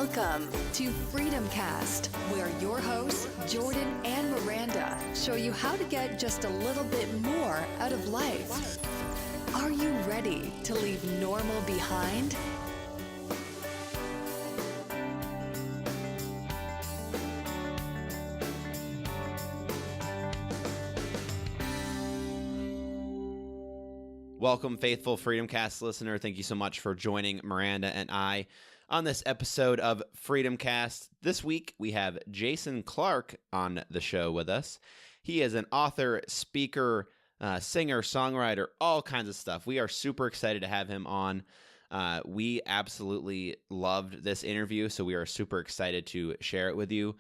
Welcome to Freedom Cast, where your hosts, Jordan and Miranda, show you how to get just a little bit more out of life. Are you ready to leave normal behind? Welcome, faithful Freedom Cast listener. Thank you so much for joining Miranda and I on this episode of Freedom Cast. This week, we have Jason Clark on the show with us. He is an author, speaker, singer, songwriter, all kinds of stuff. We are super excited to have him on. We absolutely loved this interview, so we are super excited to share it with you.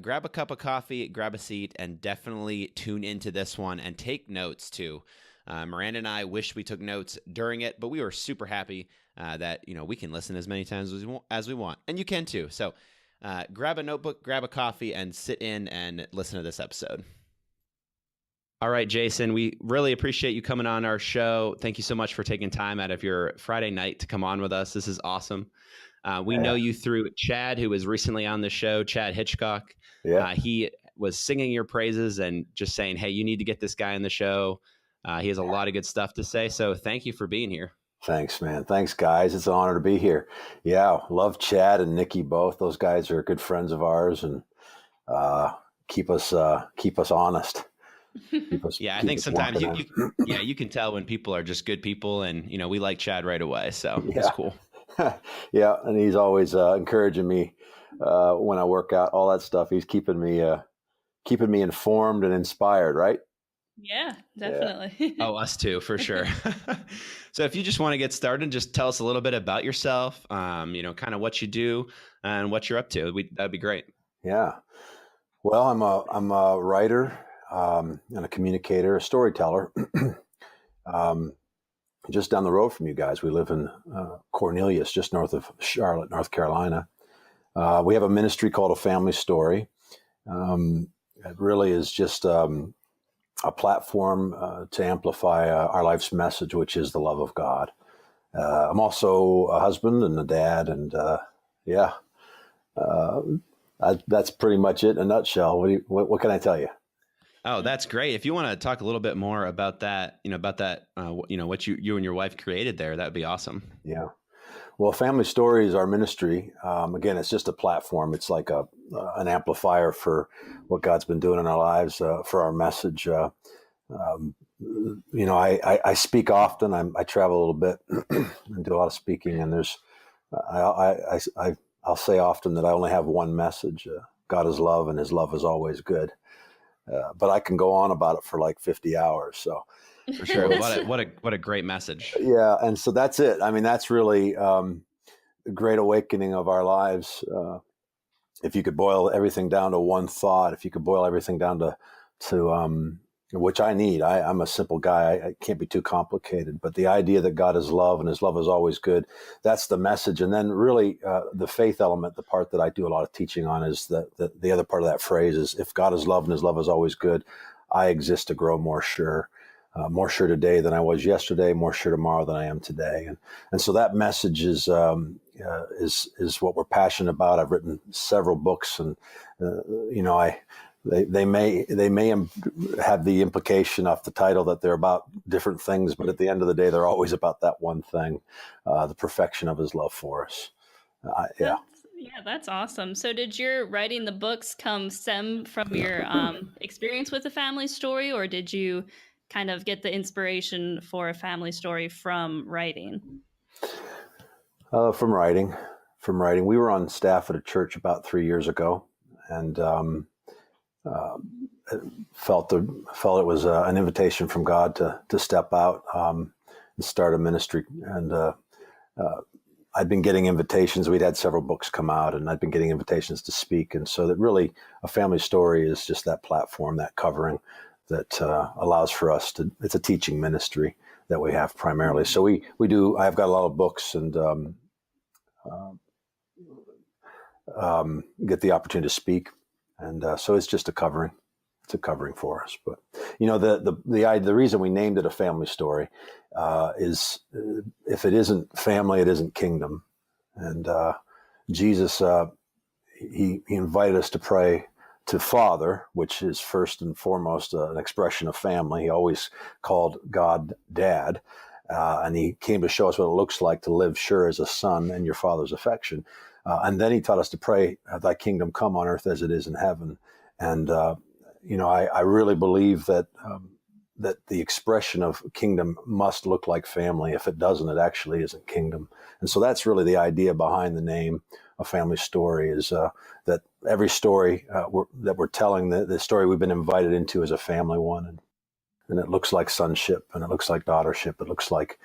Grab a cup of coffee, grab a seat, and definitely tune into this one and take notes too. Miranda and I wish we took notes during it, but we were super happy that we can listen as many times as we want, and you can too. So grab a notebook, grab a coffee, and sit in and listen to this episode. All right, Jason, we really appreciate you coming on our show. Thank you so much for taking time out of your Friday night to come on with us. This is awesome. We know you through Chad, who was recently on the show, Chad Hitchcock. Yeah. He was singing your praises and just saying, hey, you need to get this guy on the show. He has a lot of good stuff to say. So thank you for being here. Thanks, man. Thanks, guys. It's an honor to be here. Yeah. Love Chad and Nikki both. Those guys are good friends of ours and keep us honest. I think sometimes you can tell when people are just good people, and we like Chad right away. So it's cool. Yeah. And he's always encouraging me when I work out, all that stuff. He's keeping me informed and inspired, right? Yeah, definitely. Yeah. Oh, us too, for sure. So if you just want to get started, just tell us a little bit about yourself, kind of what you do and what you're up to. That'd be great. Yeah. Well, I'm a writer and a communicator, a storyteller. Just down the road from you guys, we live in Cornelius, just north of Charlotte, North Carolina. We have a ministry called A Family Story. It really is just a platform to amplify our life's message, which is the love of God. I'm also a husband and a dad, and that's pretty much it in a nutshell. What can I tell you? Oh, that's great. If you want to talk a little bit more about that, what you and your wife created there, that'd be awesome. Yeah. Well, Family Story is our ministry. Again, it's just a platform. It's like an amplifier for what God's been doing in our lives, for our message. I speak often. I travel a little bit and do a lot of speaking. And I'll say often that I only have one message. God is love, and His love is always good. But I can go on about it for like 50 hours. So. For sure. What a great message. Yeah. And so that's it. I mean, that's really the great awakening of our lives. If you could boil everything down to one thought, if you could boil everything down to which I need, I'm a simple guy. I can't be too complicated, but the idea that God is love and His love is always good, that's the message. And then really the faith element, the part that I do a lot of teaching on is the other part of that phrase is, if God is love and His love is always good, I exist to grow more sure. More sure today than I was yesterday, more sure tomorrow than I am today. And so that message is what we're passionate about. I've written several books, and they may have the implication off the title that they're about different things, but at the end of the day, they're always about that one thing, the perfection of His love for us. That's awesome. So did your writing the books stem from your experience with A Family Story, or did you kind of get the inspiration for A Family Story from writing? From writing. We were on staff at a church about 3 years ago, and felt it was an invitation from God to step out and start a ministry. And I'd been getting invitations. We'd had several books come out, and I'd been getting invitations to speak. And so that really A Family Story is just that platform, that covering that allows for us it's a teaching ministry that we have primarily. So I've got a lot of books and get the opportunity to speak. And so it's just a covering. It's a covering for us. But, the reason we named it A Family Story is if it isn't family, it isn't kingdom. And Jesus, he invited us to pray to Father, which is first and foremost an expression of family. He always called God Dad. And he came to show us what it looks like to live sure as a son in your Father's affection. And then he taught us to pray, thy kingdom come on earth as it is in heaven. And, I really believe that that the expression of kingdom must look like family. If it doesn't, it actually isn't kingdom. And so that's really the idea behind the name A Family Story, is that every story that we're telling, the story we've been invited into, is a family one. And it looks like sonship, and it looks like daughtership. It looks like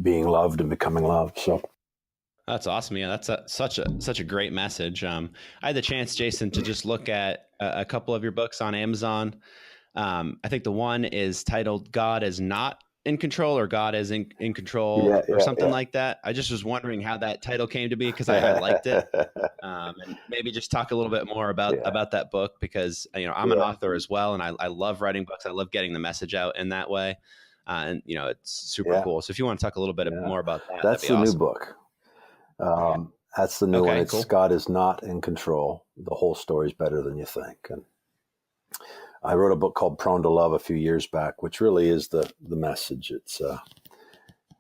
being loved and becoming loved. So that's awesome. Yeah, that's such a great message. I had the chance, Jason, to just look at a couple of your books on Amazon. I think the one is titled "God is Not in Control" or "God is in Control" or something like that. I just was wondering how that title came to be, because I liked it. And maybe just talk a little bit more about that book, because I'm an author as well, and I love writing books. I love getting the message out in that way, and it's super cool. So if you want to talk a little bit more about that, that's the new book. That's the new one. It's cool. God is Not in Control. The whole story is better than you think. And I wrote a book called Prone to Love a few years back, which really is the message. It's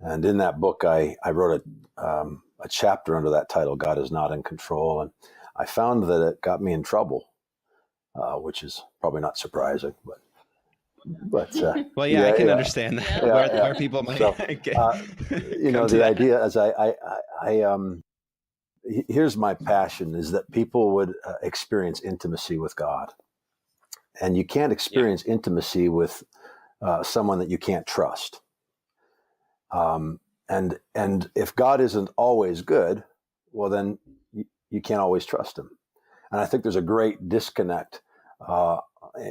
and in that book, I wrote a chapter under that title, God is Not in Control. And I found that it got me in trouble, which is probably not surprising, but well, I can understand that where people might get, the idea is here's my passion, is that people would experience intimacy with God. And you can't experience intimacy with someone that you can't trust. And if God isn't always good, well, then you can't always trust him. And I think there's a great disconnect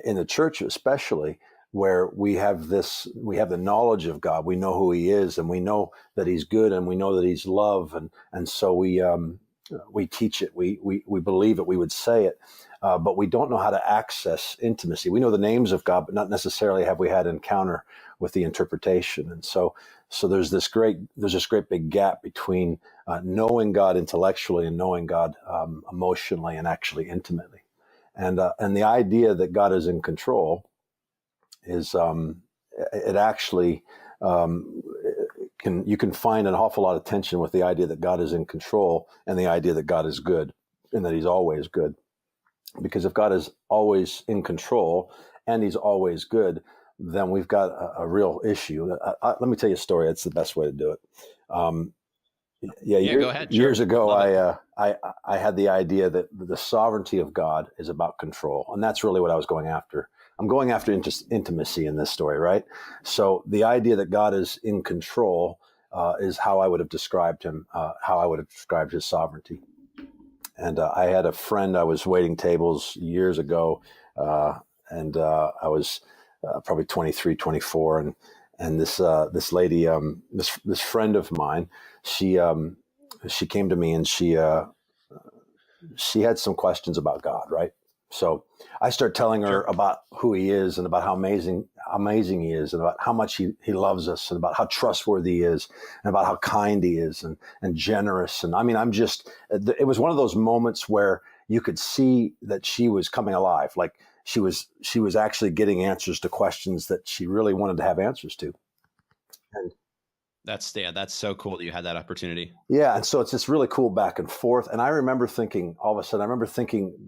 in the church, especially, where we have the knowledge of God. We know who he is, and we know that he's good, and we know that he's love. And so we teach it. We believe it. We would say it. But we don't know how to access intimacy. We know the names of God, but not necessarily have we had encounter with the interpretation. And so there's this great big gap between knowing God intellectually and knowing God emotionally and actually intimately. And the idea that God is in control is it actually you can find an awful lot of tension with the idea that God is in control and the idea that God is good and that he's always good. Because if God is always in control and he's always good, then we've got a real issue. Let me tell you a story. It's the best way to do it. Go ahead. Years ago, I had the idea that the sovereignty of God is about control. And that's really what I was going after. I'm going after intimacy in this story, right? So the idea that God is in control is how I would have described him, how I would have described his sovereignty. And I had a friend, I was waiting tables years ago, and I was probably 23, 24. And this lady, this friend of mine, she came to me and she had some questions about God, right? So I start telling her about who he is and about how amazing he is, and about how much he loves us, and about how trustworthy he is, and about how kind he is, and generous. And I mean, it was one of those moments where you could see that she was coming alive. Like she was actually getting answers to questions that she really wanted to have answers to. And that's so cool that you had that opportunity. Yeah. And so it's this really cool back and forth. And I remember thinking, all of a sudden,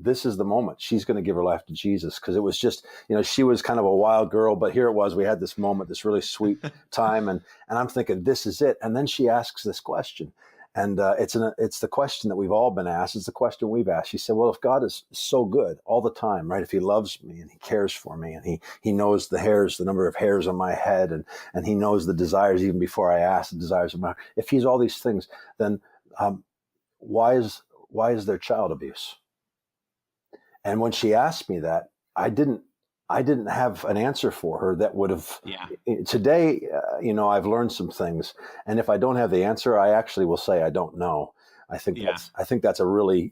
this is the moment she's going to give her life to Jesus. Cause it was just, she was kind of a wild girl, but here it was, we had this moment, this really sweet time. And I'm thinking, this is it. And then she asks this question. And it's the question that we've all been asked. It's the question we've asked. She said, well, if God is so good all the time, right? If he loves me and he cares for me and he knows the number of hairs on my head, and he knows the desires even before I ask the desires of my heart. If he's all these things, then why is there child abuse? And when she asked me that, I didn't have an answer for her that would have. Today, I've learned some things, and if I don't have the answer, I actually will say I don't know. I think that's a really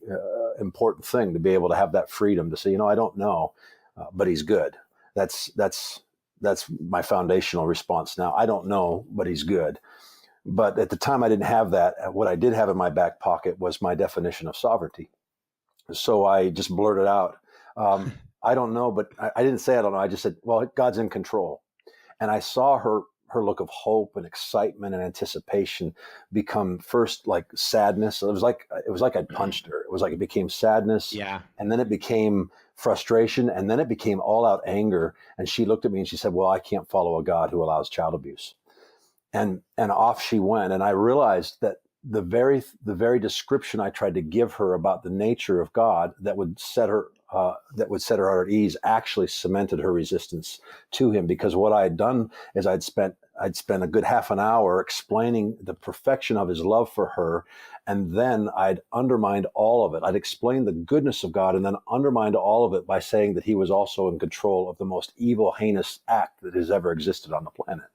important thing, to be able to have that freedom to say, I don't know, but he's good. That's my foundational response. Now, I don't know, but he's good. But at the time, I didn't have that. What I did have in my back pocket was my definition of sovereignty. So I just blurted out, I don't know, but I didn't say I don't know. I just said, well, God's in control. And I saw her look of hope and excitement and anticipation become first like sadness. It was like I'd punched her. It was like it became sadness. Yeah. And then it became frustration. And then it became all out anger. And she looked at me and she said, well, I can't follow a God who allows child abuse. And off she went. And I realized that the very description I tried to give her about the nature of God that would set her at ease actually cemented her resistance to him, because what I had done is I'd spent a good half an hour explaining the perfection of his love for her, and then I'd undermined all of it. I'd explained the goodness of God and then undermined all of it by saying that he was also in control of the most evil, heinous act that has ever existed on the planet.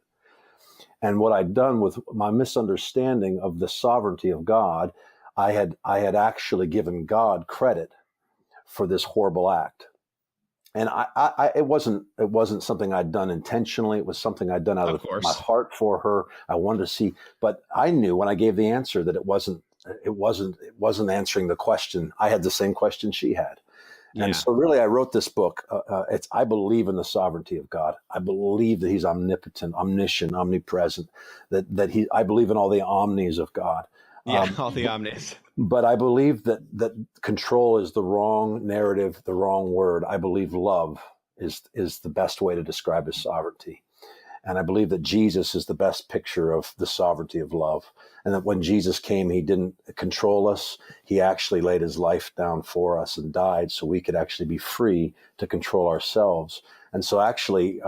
And what I'd done with my misunderstanding of the sovereignty of God, I had actually given God credit for this horrible act. And it wasn't something I'd done intentionally. It was something I'd done out of my heart for her. I wanted to see, but I knew when I gave the answer that it wasn't answering the question. I had the same question she had. Yeah. And so really I wrote this book. I believe in the sovereignty of God. I believe that he's omnipotent, omniscient, omnipresent, I believe in all the omnis of God. Yeah, all the omnis. But I believe that control is the wrong narrative, the wrong word. I believe love is the best way to describe his sovereignty. And I believe that Jesus is the best picture of the sovereignty of love. And that when Jesus came, he didn't control us. He actually laid his life down for us and died so we could actually be free to control ourselves. And so actually,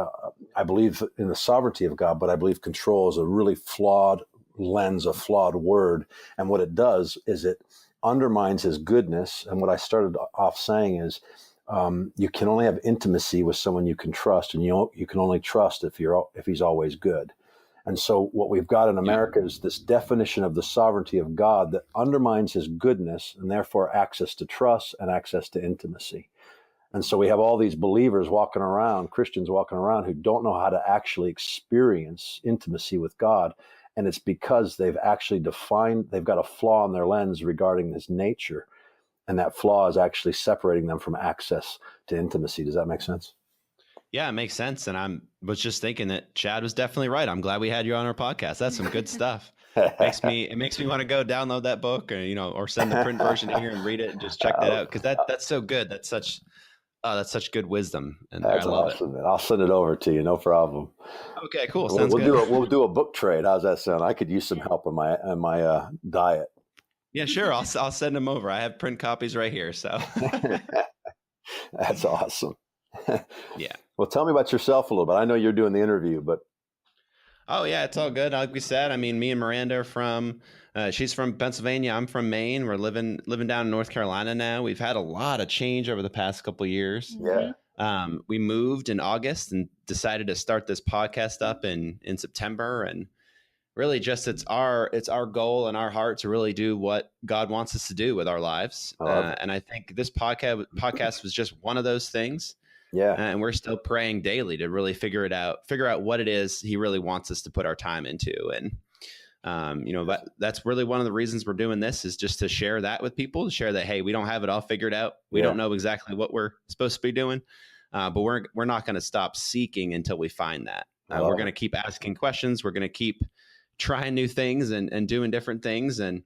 I believe in the sovereignty of God, but I believe control is a really flawed lens, a flawed word. And what it does is it undermines his goodness. And what I started off saying is, you can only have intimacy with someone you can trust, and you can only trust if he's always good. And so what we've got in America is this definition of the sovereignty of God that undermines his goodness and therefore access to trust and access to intimacy. And so we have all these believers walking around, Christians walking around, who don't know how to actually experience intimacy with God. And it's because they've got a flaw in their lens regarding his nature. And that flaw is actually separating them from access to intimacy. Does that make sense? Yeah, it makes sense. And I was just thinking that Chad was definitely right. I'm glad we had you on our podcast. That's some good stuff. It makes me want to go download that book, or send the print version here and read it and just check that out, because that's so good. That's such good wisdom. And that's I love awesome, man. I'll send it over to you. No problem. Okay, cool. Sounds good. We'll do a book trade. How's that sound? I could use some help in my diet. Yeah, sure. I'll send them over. I have print copies right here. So that's awesome. Yeah. Well, tell me about yourself a little bit. I know you're doing the interview, but. Oh yeah, it's all good. Like we said, I mean, me and Miranda are from, she's from Pennsylvania. I'm from Maine. We're living down in North Carolina now. We've had a lot of change over the past couple of years. Yeah. We moved in August and decided to start this podcast up in September, and really just it's our goal and our heart to really do what God wants us to do with our lives. And I think this podcast was just one of those things. Yeah. And we're still praying daily to really figure out what it is he really wants us to put our time into. And, that's really one of the reasons we're doing this, is just to share that with people, to share that, hey, we don't have it all figured out. We don't know exactly what we're supposed to be doing, but we're not going to stop seeking until we find that. We're going to keep asking questions. We're going to keep trying new things and doing different things. And,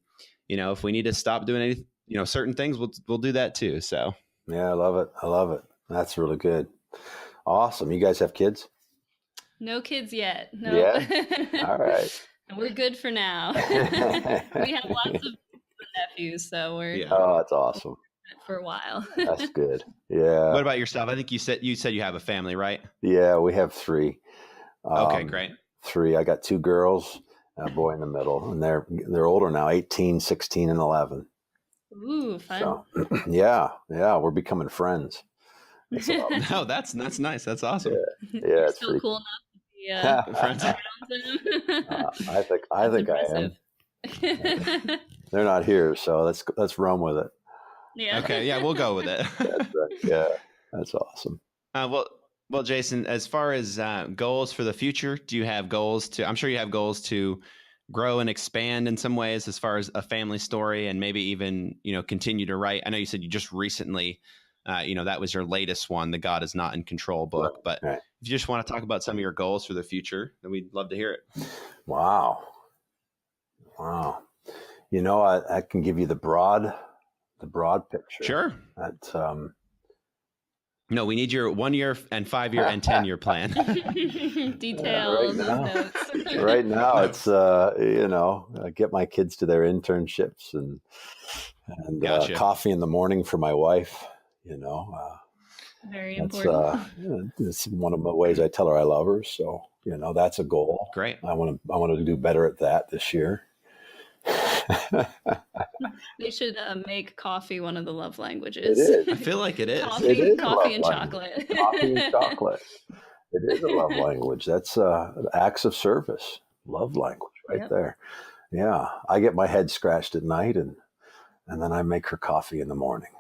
if we need to stop doing certain things, we'll do that too. So. Yeah, I love it. That's really good. Awesome. You guys have kids? No kids yet. No. Yeah. All right. We're good for now. We have lots of nephews, so we're. Yeah. Oh, that's awesome. For a while. That's good. Yeah. What about yourself? I think you said you have a family, right? Yeah, we have 3. Okay, great. 3. I got 2 girls, a boy in the middle, and they're older now, 18, 16, and 11. Ooh, fun. So, yeah, we're becoming friends. No, that's nice. That's awesome. Yeah, it's still cool enough to be friends around them. I think I am. They're not here, so let's run with it. Yeah. Okay. Yeah, we'll go with it. That's right. Yeah, that's awesome. Well, Jason, as far as goals for the future, do you have goals to? I'm sure you have goals to grow and expand in some ways as far as a family story, and maybe even, continue to write? I know you said you just recently, that was your latest one, the God is Not in Control book. But Right. if you just want to talk about some of your goals for the future, then we'd love to hear it. Wow. I can give you the broad picture. Sure. That, No, we need your 1 year and 5 year and 10 year plan. Details, notes. Right now, it's I get my kids to their internships and Gotcha. coffee in the morning for my wife. Very That's important. it's one of the ways I tell her I love her. So that's a goal. Great. I want to do better at that this year. They should make coffee one of the love languages. It I is. feel like it is. It is a Coffee and love chocolate. Coffee and chocolate. It is a love language. That's acts of service. Love language right Yep. there. Yeah. I get my head scratched at night and then I make her coffee in the morning.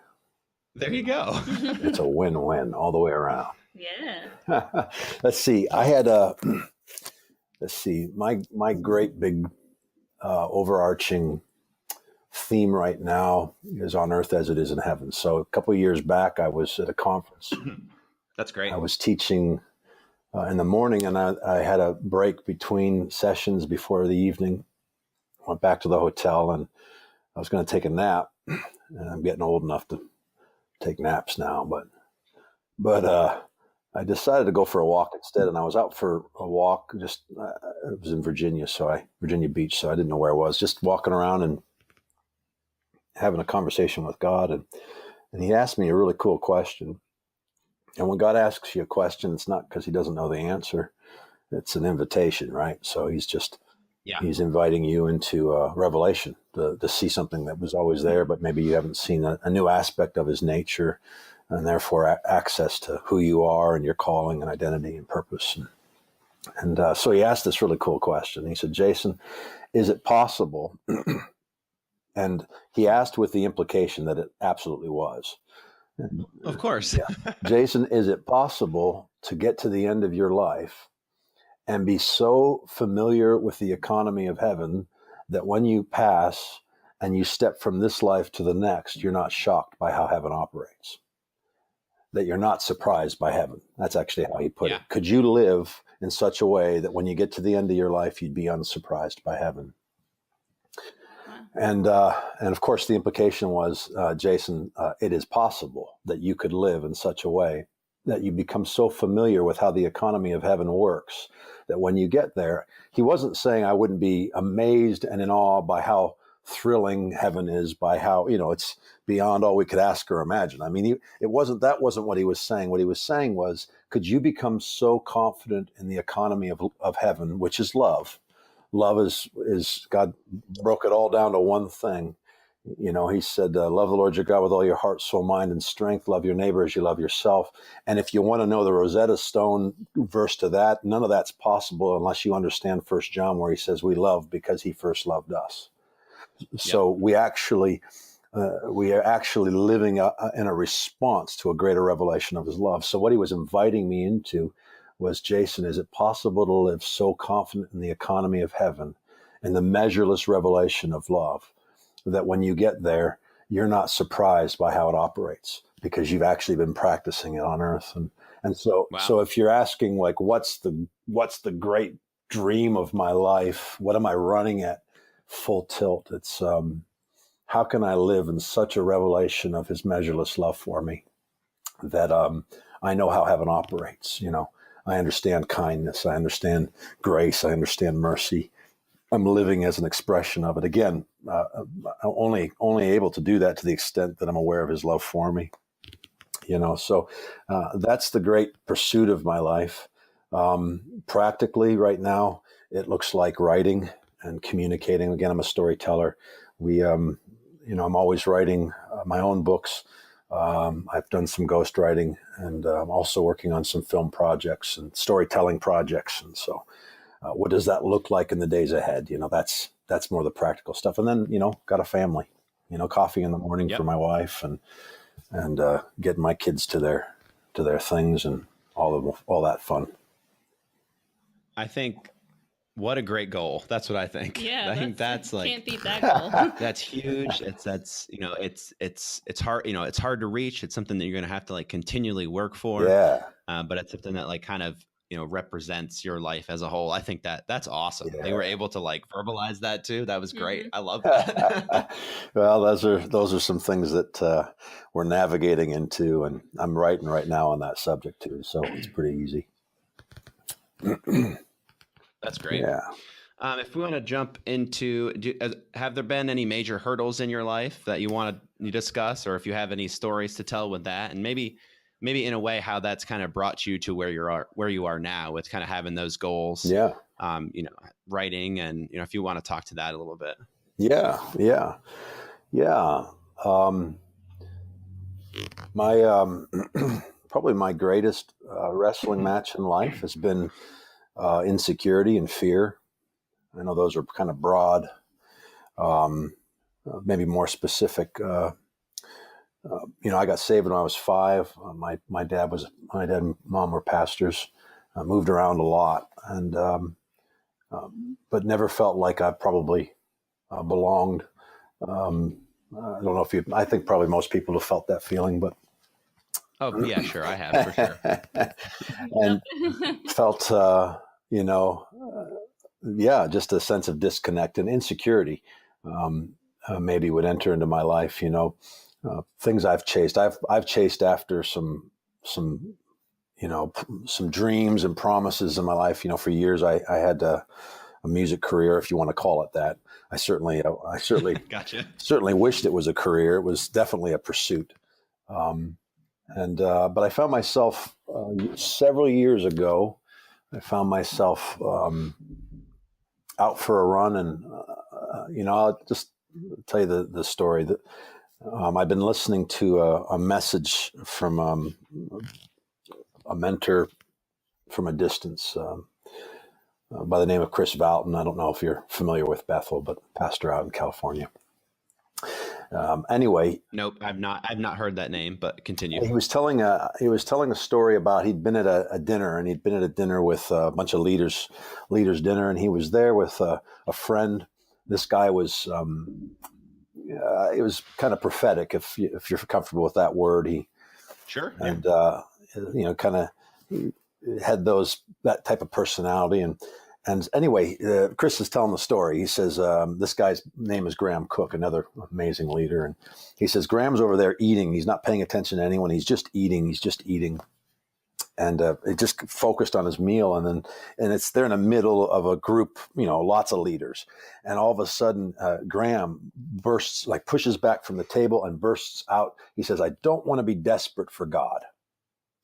There you go. It's a win-win all the way around. Yeah. Let's see. My great big overarching theme right now is on earth as it is in heaven. So a couple of years back, I was at a conference. That's great. I was teaching in the morning, and I had a break between sessions before the evening. Went back to the hotel, and I was going to take a nap. And I'm getting old enough to take naps now, but I decided to go for a walk instead, and I was out for a walk. It was in Virginia Beach, so I didn't know where I was. Just walking around and having a conversation with God, and He asked me a really cool question. And when God asks you a question, it's not because He doesn't know the answer; it's an invitation, right? So He's inviting you into revelation to see something that was always there, but maybe you haven't seen a new aspect of His nature, and therefore access to who you are and your calling and identity and purpose. And so He asked this really cool question. He said, Jason, is it possible? And He asked with the implication that it absolutely was. Of course. Yeah. Jason, is it possible to get to the end of your life and be so familiar with the economy of heaven that when you pass and you step from this life to the next, you're not shocked by how heaven operates? That you're not surprised by heaven. That's actually how He put it. Could you live in such a way that when you get to the end of your life, you'd be unsurprised by heaven? And of course, the implication was, Jason, it is possible that you could live in such a way that you become so familiar with how the economy of heaven works that when you get there, He wasn't saying I wouldn't be amazed and in awe by how thrilling heaven is, by how, it's beyond all we could ask or imagine. I mean, that wasn't what He was saying. What He was saying was, could you become so confident in the economy of heaven, which is love? Love is God broke it all down to one thing. He said, love the Lord your God with all your heart, soul, mind, and strength. Love your neighbor as you love yourself. And if you want to know the Rosetta Stone verse to that, none of that's possible unless you understand 1 John, where He says we love because He first loved us. So we are actually living in a response to a greater revelation of His love. So what He was inviting me into was, Jason, is it possible to live so confident in the economy of heaven and the measureless revelation of love that when you get there, you're not surprised by how it operates because you've actually been practicing it on earth. And so, So if you're asking, like, what's the great dream of my life? What am I running at full tilt? It's, how can I live in such a revelation of His measureless love for me that I know how heaven operates? I understand kindness. I understand grace. I understand mercy. I'm living as an expression of it. Again, only able to do that to the extent that I'm aware of His love for me. So that's the great pursuit of my life. Practically, right now, it looks like writing and communicating. Again, I'm a storyteller. I'm always writing my own books. I've done some ghostwriting, and I'm also working on some film projects and storytelling projects. And so, what does that look like in the days ahead? That's more the practical stuff. And then, got a family. Coffee in the morning for my wife, and getting my kids to their things and all that fun. I think What a great goal. That's what I think. Yeah, I think that's like, can't beat that goal. that's huge. That's, it's hard, it's hard to reach. It's something that you're going to have to like continually work for. Yeah. But it's something that like kind of, represents your life as a whole. I think that's awesome. Yeah. They were able to like verbalize that too. That was great. I love that. Well, those are some things that we're navigating into, and I'm writing right now on that subject too. So it's pretty easy. That's great. Yeah. If we want to jump into, have there been any major hurdles in your life that you want to discuss, or if you have any stories to tell with that, and maybe in a way how that's kind of brought you to where you are now with kind of having those goals, Yeah. Writing, and if you want to talk to that a little bit. Yeah. My probably my greatest wrestling match in life has been insecurity and fear. I know those are kind of broad, maybe more specific. I got saved when I was 5. My dad and mom were pastors. I moved around a lot, and but never felt like I probably belonged. I don't know if I think probably most people have felt that feeling, but oh yeah, sure, I have for sure, and felt just a sense of disconnect and insecurity. Maybe would enter into my life. Things I've chased. I've chased after some dreams and promises in my life. For years I had a music career, if you want to call it that. I certainly gotcha. Certainly wished it was a career. It was definitely a pursuit. But I found myself several years ago. I found myself out for a run, and I'll just tell you the story that. I've been listening to a message from a mentor from a distance by the name of Chris Valton. I don't know if you're familiar with Bethel, but pastor out in California. Anyway, nope, I've not heard that name, but continue. He was telling a story about he'd been at a dinner, and he'd been at a dinner with a bunch of leaders dinner, and he was there with a friend. This guy was. It was kind of prophetic, if you're comfortable with that word. Sure, and kind of had that type of personality, and anyway, Chris is telling the story. He says this guy's name is Graham Cook, another amazing leader, and he says Graham's over there eating. He's not paying attention to anyone. He's just eating. And it just focused on his meal, and they're in the middle of a group, lots of leaders, and all of a sudden, Graham pushes back from the table and bursts out. He says, "I don't want to be desperate for God,"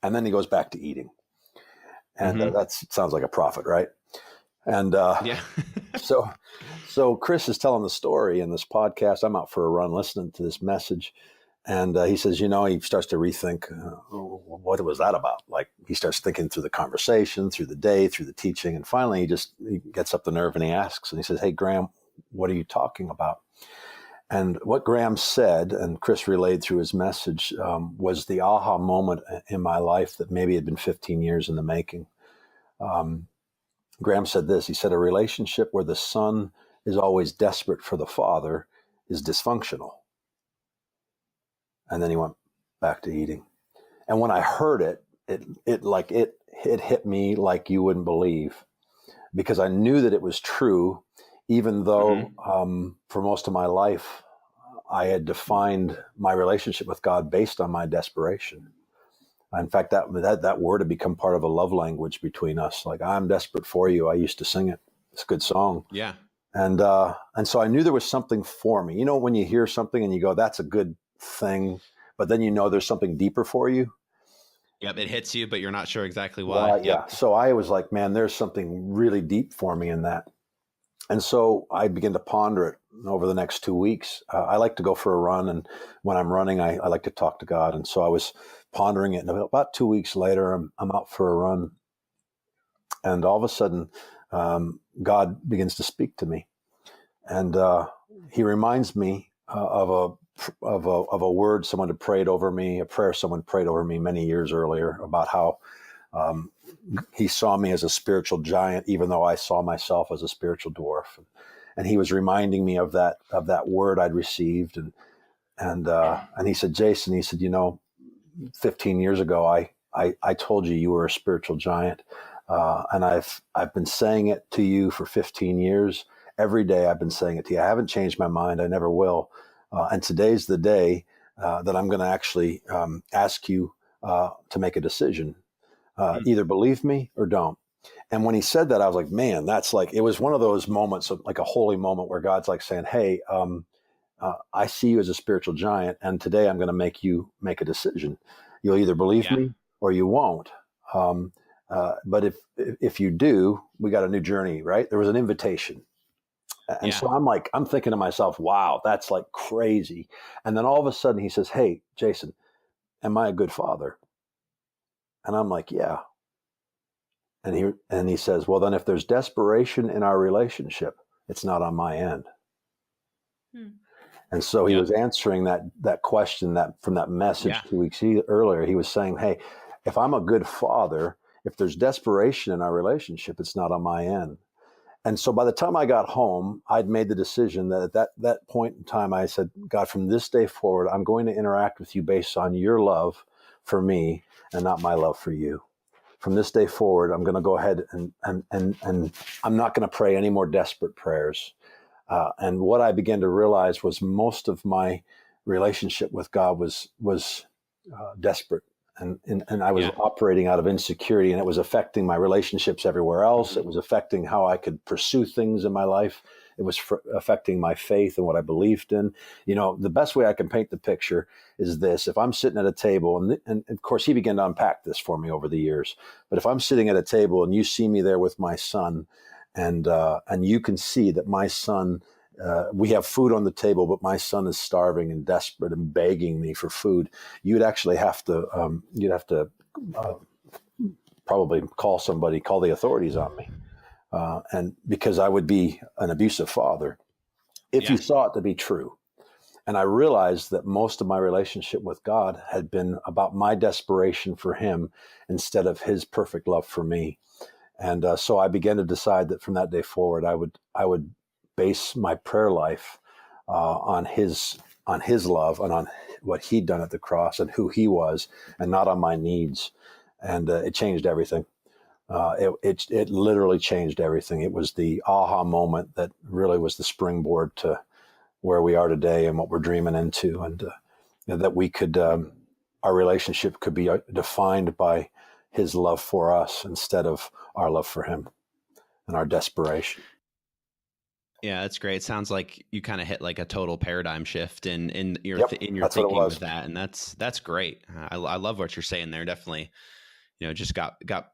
and then he goes back to eating, and that sounds like a prophet, right? And yeah, so Chris is telling the story in this podcast. I'm out for a run listening to this message. And he says, he starts to rethink, what was that about? Like, he starts thinking through the conversation, through the day, through the teaching. And finally, he gets up the nerve and he asks, and he says, "Hey, Graham, what are you talking about?" And what Graham said, and Chris relayed through his message, was the aha moment in my life that maybe had been 15 years in the making. Graham said this. He said, "A relationship where the son is always desperate for the father is dysfunctional." And then he went back to eating. And when I heard it hit me like you wouldn't believe, because I knew that it was true, even though for most of my life, I had defined my relationship with God based on my desperation. In fact, that word had become part of a love language between us. Like, "I'm desperate for you." I used to sing it. It's a good song. Yeah. And so I knew there was something for me. When you hear something and you go, "That's a good thing," but then there's something deeper for you. Yep, it hits you, but you're not sure exactly why. Yeah. So I was like, man, there's something really deep for me in that. And so I began to ponder it over the next 2 weeks. I like to go for a run, and when I'm running, I like to talk to God. And so I was pondering it, and about 2 weeks later, I'm out for a run, and all of a sudden, God begins to speak to me, and He reminds me of a word someone had prayed over me, a prayer someone prayed over me many years earlier about how he saw me as a spiritual giant, even though I saw myself as a spiritual dwarf. And he was reminding me of that word I'd received. And he said, Jason, he said, 15 years ago, I told you were a spiritual giant. And I've been saying it to you for 15 years. Every day I've been saying it to you. I haven't changed my mind. I never will. And today's the day that I'm going to actually ask you to make a decision. Either believe me or don't. And when he said that, I was like, man, that's like, it was one of those moments of like a holy moment where God's like saying, hey, I see you as a spiritual giant, and today I'm going to make you make a decision. You'll either believe me or you won't. But if you do, we got a new journey, right? There was an invitation. And so I'm thinking to myself, wow, that's like crazy. And then all of a sudden he says, hey, Jason, am I a good father? And I'm like, yeah. And he says, well, then if there's desperation in our relationship, it's not on my end. And so he was answering that question that from that message 2 weeks earlier. He was saying, hey, if I'm a good father, if there's desperation in our relationship, it's not on my end. And so by the time I got home, I'd made the decision that at that point in time, I said, God, from this day forward, I'm going to interact with you based on your love for me and not my love for you. From this day forward, I'm going to go ahead and I'm not going to pray any more desperate prayers. And what I began to realize was most of my relationship with God was desperate. And I was operating out of insecurity, and it was affecting my relationships everywhere else. It was affecting how I could pursue things in my life. It was affecting my faith and what I believed in. The best way I can paint the picture is this. If I'm sitting at a table, and of course he began to unpack this for me over the years, but if I'm sitting at a table and you see me there with my son, and you can see that my son, we have food on the table, but my son is starving and desperate and begging me for food. You'd actually have to, probably call the authorities on me. And because I would be an abusive father if you saw it to be true. And I realized that most of my relationship with God had been about my desperation for him instead of his perfect love for me. And so I began to decide that from that day forward, I would base my prayer life on his love and on what he'd done at the cross and who he was, and not on my needs. And it changed everything. It literally changed everything. It was the aha moment that really was the springboard to where we are today and what we're dreaming into, and that we could, our relationship could be defined by his love for us instead of our love for him and our desperation. Yeah, that's great. Sounds like you kind of hit like a total paradigm shift in your thinking with that, and that's great. I love what you're saying there. Definitely, just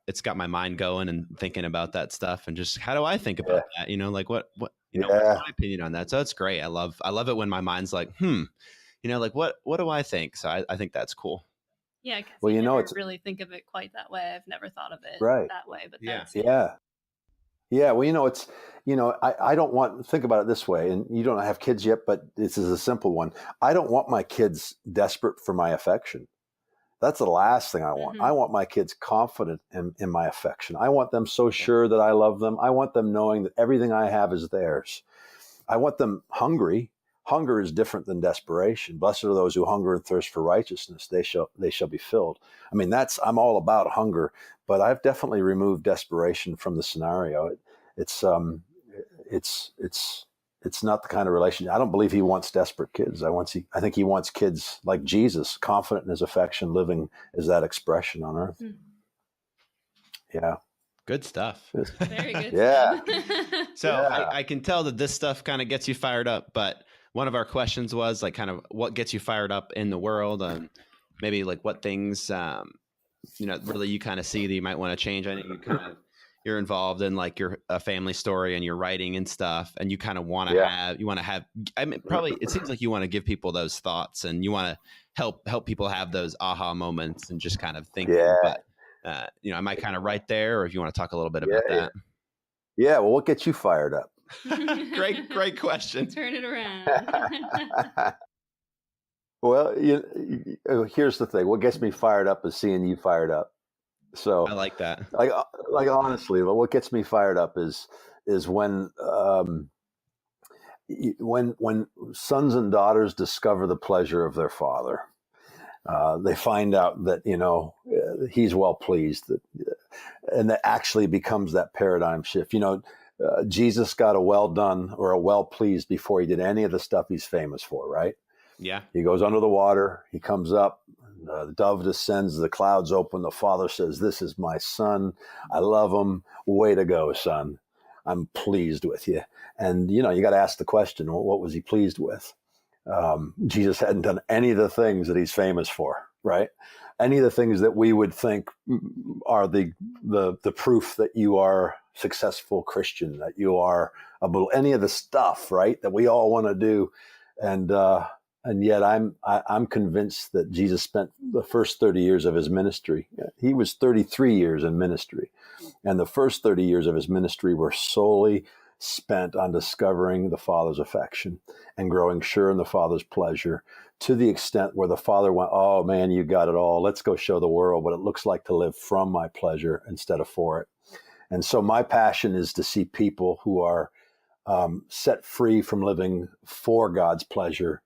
it's got my mind going and thinking about that stuff, and just how do I think about that? Like what what's my opinion on that? So it's great. I love it when my mind's like, like what do I think? So I think that's cool. Yeah, because you never really think of it quite that way. I've never thought of it that way, but yeah. Well, I don't think about it this way, and you don't have kids yet, but this is a simple one. I don't want my kids desperate for my affection. That's the last thing I want. I want my kids confident in my affection. I want them so sure that I love them. I want them knowing that everything I have is theirs. I want them hungry. Hunger is different than desperation. Blessed are those who hunger and thirst for righteousness. They shall be filled. I mean, I'm all about hunger, but I've definitely removed desperation from the scenario. It's not the kind of relationship. I don't believe he wants desperate kids. I think he wants kids like Jesus, confident in his affection, living as that expression on earth. Yeah. Good stuff. Very good. So I can tell that this stuff kind of gets you fired up, but one of our questions was like kind of what gets you fired up in the world, and maybe like what things, really you kind of see that you might want to change. I think you're involved in like a family story and you're writing and stuff, and you kind of want to have, probably it seems like you want to give people those thoughts, and you want to help people have those aha moments and just kind of think, but am I kind of right there, or if you want to talk a little bit about that? Yeah. Well, what gets you fired up? Great question. Turn it around. Well, here's the thing. What gets me fired up is seeing you fired up. So I like that. like honestly, what gets me fired up is when sons and daughters discover the pleasure of their father. They find out that he's well pleased, and that actually becomes that paradigm shift. Jesus got a well done or a well pleased before he did any of the stuff he's famous for, right? Yeah. He goes under the water, he comes up, the dove descends, the clouds open, the father says, "This is my son, I love him, way to go, son, I'm pleased with you." And you got to ask the question, well, what was he pleased with? Jesus hadn't done any of the things that he's famous for, right? Any of the things that we would think are the proof that you are successful Christian, that you are any of the stuff, right, that we all want to do. And yet I'm convinced that Jesus spent the first 30 years of his ministry. He was 33 years in ministry. And the first 30 years of his ministry were solely spent on discovering the Father's affection and growing sure in the Father's pleasure, to the extent where the Father went, "Oh man, you got it all. Let's go show the world what it looks like to live from my pleasure instead of for it." And so my passion is to see people who are set free from living for God's pleasure,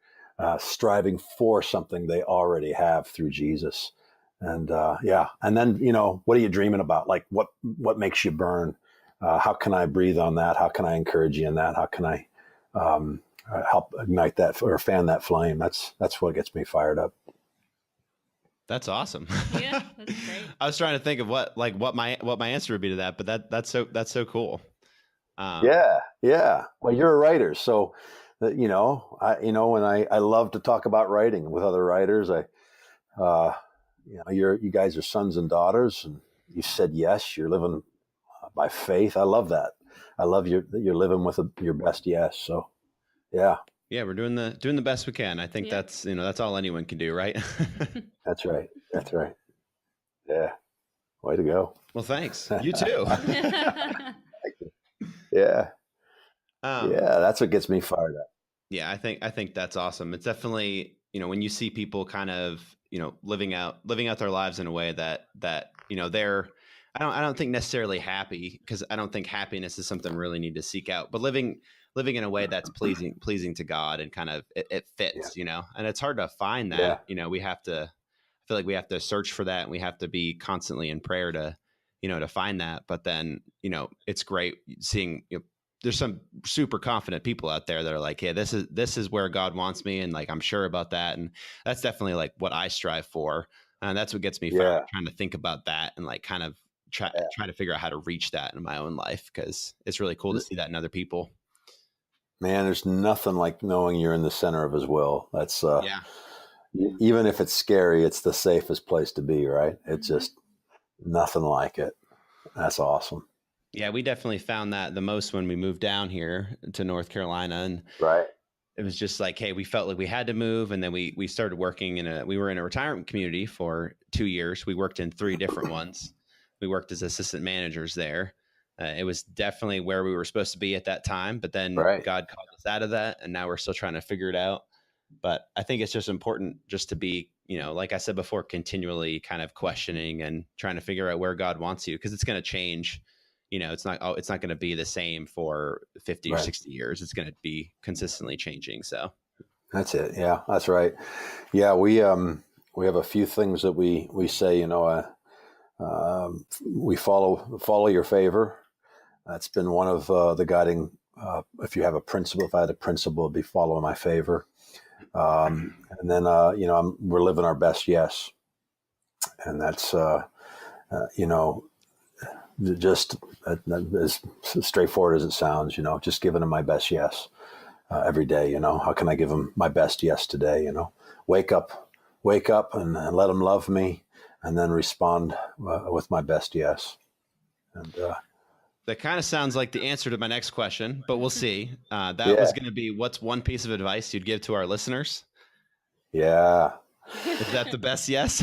striving for something they already have through Jesus. And and then what are you dreaming about? Like what makes you burn? How can I breathe on that? How can I encourage you in that? How can I help ignite that or fan that flame? That's what gets me fired up. That's awesome. Yeah, that's great. I was trying to think of what my answer would be to that, but that's so cool. Yeah. Well, you're a writer, so when I love to talk about writing with other writers. You guys are sons and daughters, and you said yes. You're living by faith. I love that. I love that you're living with your best yes. So, yeah. Yeah, we're doing the best we can. I think that's all anyone can do, right? That's right. Yeah. Way to go. Well, thanks. You too. Yeah. That's what gets me fired up. Yeah, I think that's awesome. It's definitely, when you see people kind of, living out their lives in a way that they're, I don't think necessarily happy, because I don't think happiness is something we really need to seek out, but living in a way that's pleasing to God, and kind of it fits, and it's hard to find that. We have to, I feel like we have to search for that, and we have to be constantly in prayer to find that. But then, it's great seeing, there's some super confident people out there that are like, "Yeah, this is where God wants me," and like, I'm sure about that. And that's definitely like what I strive for. And that's what gets me trying to think about that, and like kind of try to figure out how to reach that in my own life, because it's really cool to see that in other people. Man, there's nothing like knowing you're in the center of his will. That's even if it's scary, it's the safest place to be, right? It's just nothing like it. That's awesome. Yeah, we definitely found that the most when we moved down here to North Carolina, and it was just like, hey, we felt like we had to move. And then we started working we were in a retirement community for 2 years. We worked in 3 different ones. We worked as assistant managers there. It was definitely where we were supposed to be at that time, but then God called us out of that, and now we're still trying to figure it out. But I think it's just important just to be, like I said before, continually kind of questioning and trying to figure out where God wants you, because it's going to change. It's not going to be the same for 50 or 60 years. It's going to be consistently changing. So that's it. Yeah, that's right. Yeah. We have a few things that we say, we follow your favor. That's been one of the guiding, if you have a principle, if I had a principle, it'd be follow my favor. And then, we're living our best yes. And that's, just as straightforward as it sounds, just giving them my best yes every day. How can I give them my best yes today? Wake up and let them love me, and then respond with my best yes. And that kind of sounds like the answer to my next question, but we'll see. That was going to be, what's one piece of advice you'd give to our listeners? Yeah. Is that the best yes?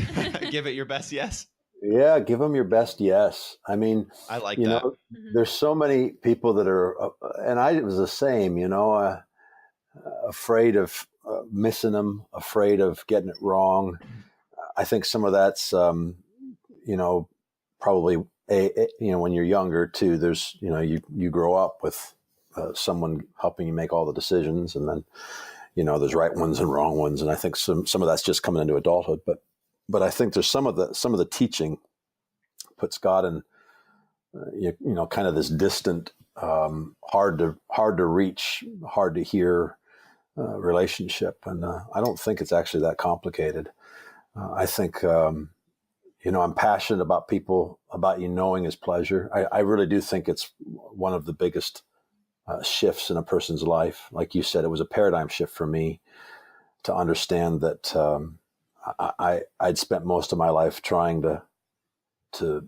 Give it your best yes. Yeah, give them your best yes. I mean, I like that. There's so many people that are, and I was the same, afraid of missing them, afraid of getting it wrong. I think some of that's, probably when you're younger too, there's, you grow up with someone helping you make all the decisions, and then, there's right ones and wrong ones. And I think some of that's just coming into adulthood, but I think there's some of the teaching puts God in, kind of this distant, hard to reach, hard to hear relationship. And I don't think it's actually that complicated. I think, I'm passionate about people, about knowing his pleasure. I really do think it's one of the biggest shifts in a person's life. Like you said, it was a paradigm shift for me to understand that I'd spent most of my life trying to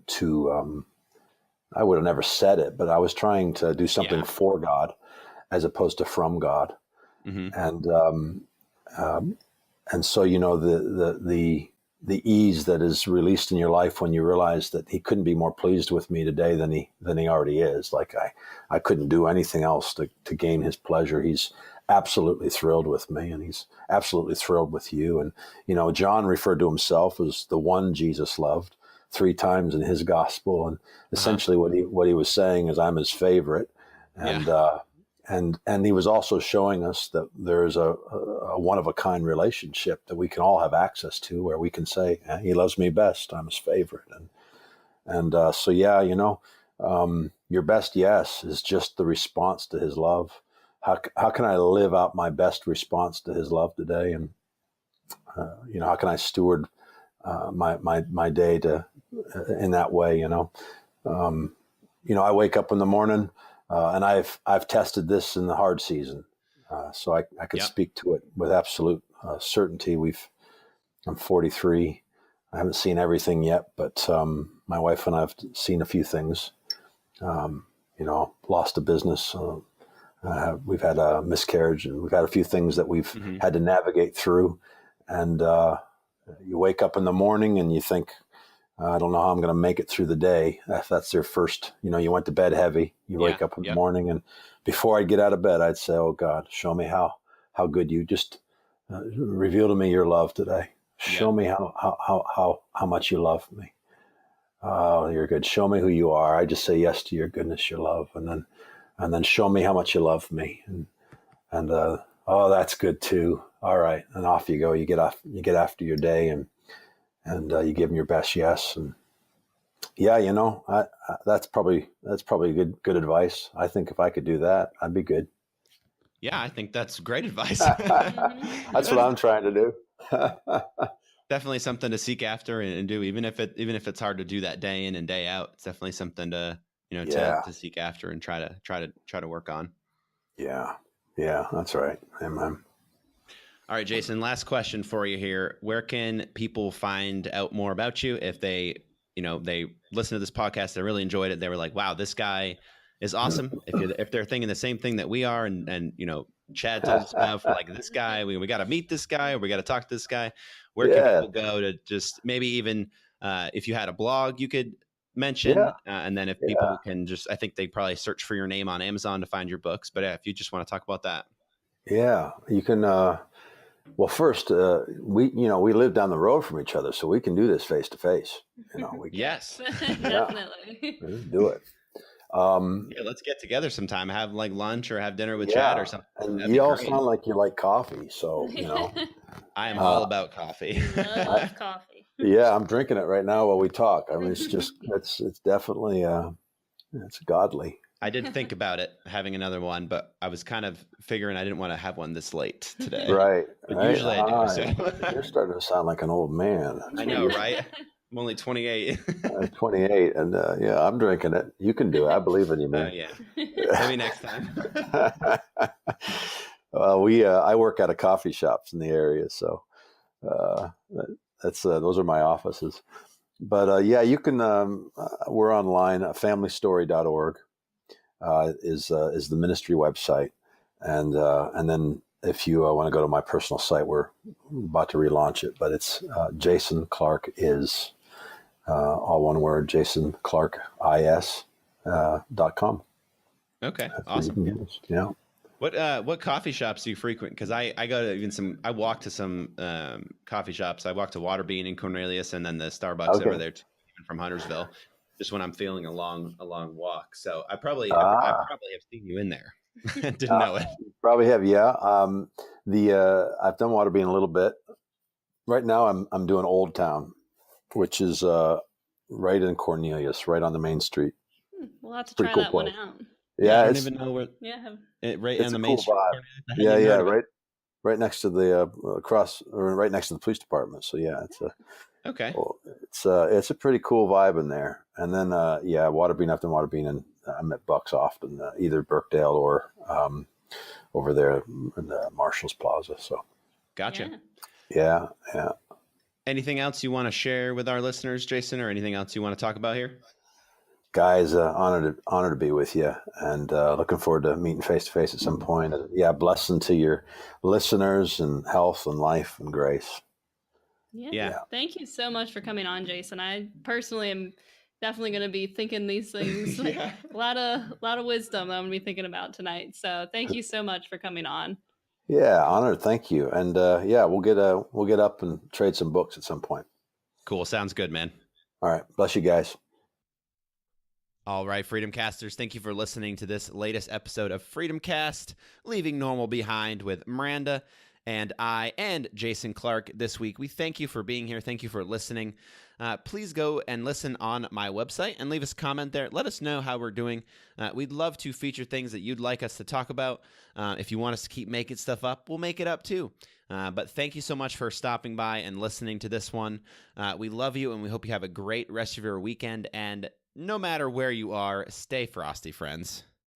I would have never said it, but I was trying to do something for God as opposed to from God. Mm-hmm. And so, the ease that is released in your life when you realize that he couldn't be more pleased with me today than he already is. Like I couldn't do anything else to gain his pleasure. He's absolutely thrilled with me, and he's absolutely thrilled with you. And, John referred to himself as the one Jesus loved 3 times in his gospel. And essentially what he was saying is, I'm his favorite. And he was also showing us that there's a one-of-a-kind relationship that we can all have access to, where we can say, he loves me best, I'm his favorite. So your best yes is just the response to his love. How can I live out my best response to his love today? And, how can I steward my day in that way? I wake up in the morning, and I've tested this in the hard season, so I could speak to it with absolute certainty. I'm 43. I haven't seen everything yet, but my wife and I have seen a few things. Lost a business. We've had a miscarriage, and we've had a few things that we've had to navigate through. And you wake up in the morning and you think, I don't know how I'm going to make it through the day. That's their first, you went to bed heavy. You wake up in the morning, and before I'd get out of bed, I'd say, oh God, show me how good you just reveal to me your love today. Show me how much you love me. Oh, you're good. Show me who you are. I just say yes to your goodness, your love. And then show me how much you love me. And oh, that's good too. All right. And off you go. You get after your day, and you give them your best yes. And that's probably good advice. I think if I could do that, I'd be good. Yeah, I think that's great advice. That's what I'm trying to do. Definitely something to seek after and do, even if it's hard to do that day in and day out. It's definitely something to to seek after and try to work on. Yeah, that's right. Amen. All right, Jason, last question for you here. Where can people find out more about you if they listen to this podcast, they really enjoyed it, they were like, wow, this guy is awesome. If they're thinking the same thing that we are, and Chad told us about, like, this guy, we got to meet this guy, or we got to talk to this guy. Where can people go to just maybe even if you had a blog you could mention, and then if people can just, I think they probably search for your name on Amazon to find your books. But if you just want to talk about that. Yeah, you can. Well, first, we live down the road from each other, so we can do this face to face. Yes, definitely. Do it. Let's get together sometime, have like lunch or have dinner with Chad or something. And you all sound like you like coffee, so I am all about coffee. Love coffee. Yeah, I'm drinking it right now while we talk. I mean, it's definitely it's godly. I did think about it, having another one, but I was kind of figuring I didn't want to have one this late today. Right. But usually I do. So. You're starting to sound like an old man. I know, right? I'm only 28. I'm 28, and I'm drinking it. You can do it. I believe in you, man. Maybe next time. I work out of coffee shops in the area, so those are my offices. But you can. We're online. Familystory.org is the ministry website, and then if you want to go to my personal site, we're about to relaunch it. But it's Jason Clark is. All one word, JasonClarkIS.com. Okay, awesome. Yeah. What coffee shops do you frequent? Because I go to I walk to some coffee shops. I walk to Waterbean in Cornelius, and then the Starbucks over there, even from Huntersville. just when I'm feeling a long walk. So I probably have seen you in there. Didn't know it. Probably have, yeah. I've done Waterbean a little bit. Right now, I'm doing Old Town, which is right in Cornelius, right on the main street. We'll have to Pretty try cool that one place. out. Yeah, I don't it's even know where. Yeah. Right it's on the a main cool street. vibe. I hadn't Yeah, heard of it. right next to the right next to the police department. So yeah, Okay. it's a pretty cool vibe in there. And then Waterbean, I've done Waterbean, and I met Bucks often, either Birkdale or over there in the Marshall's Plaza. So Gotcha. Yeah. yeah. Anything else you want to share with our listeners, Jason, or anything else you want to talk about here? Guys, honored to be with you, and looking forward to meeting face to face at some point. And blessing to your listeners, and health and life and grace. Yeah. Thank you so much for coming on, Jason. I personally am definitely going to be thinking these things. Yeah. A lot of wisdom I'm going to be thinking about tonight. So thank you so much for coming on. Yeah, honored. Thank you. And we'll get up and trade some books at some point. Cool. Sounds good, man. All right. Bless you guys. All right, Freedom Casters, thank you for listening to this latest episode of Freedom Cast, Leaving Normal Behind with Miranda and I and Jason Clark this week. We thank you for being here. Thank you for listening. Please go and listen on my website and leave us a comment there. Let us know how we're doing. We'd love to feature things that you'd like us to talk about. If you want us to keep making stuff up, we'll make it up too. But thank you so much for stopping by and listening to this one. We love you, and we hope you have a great rest of your weekend. And no matter where you are, stay frosty, friends.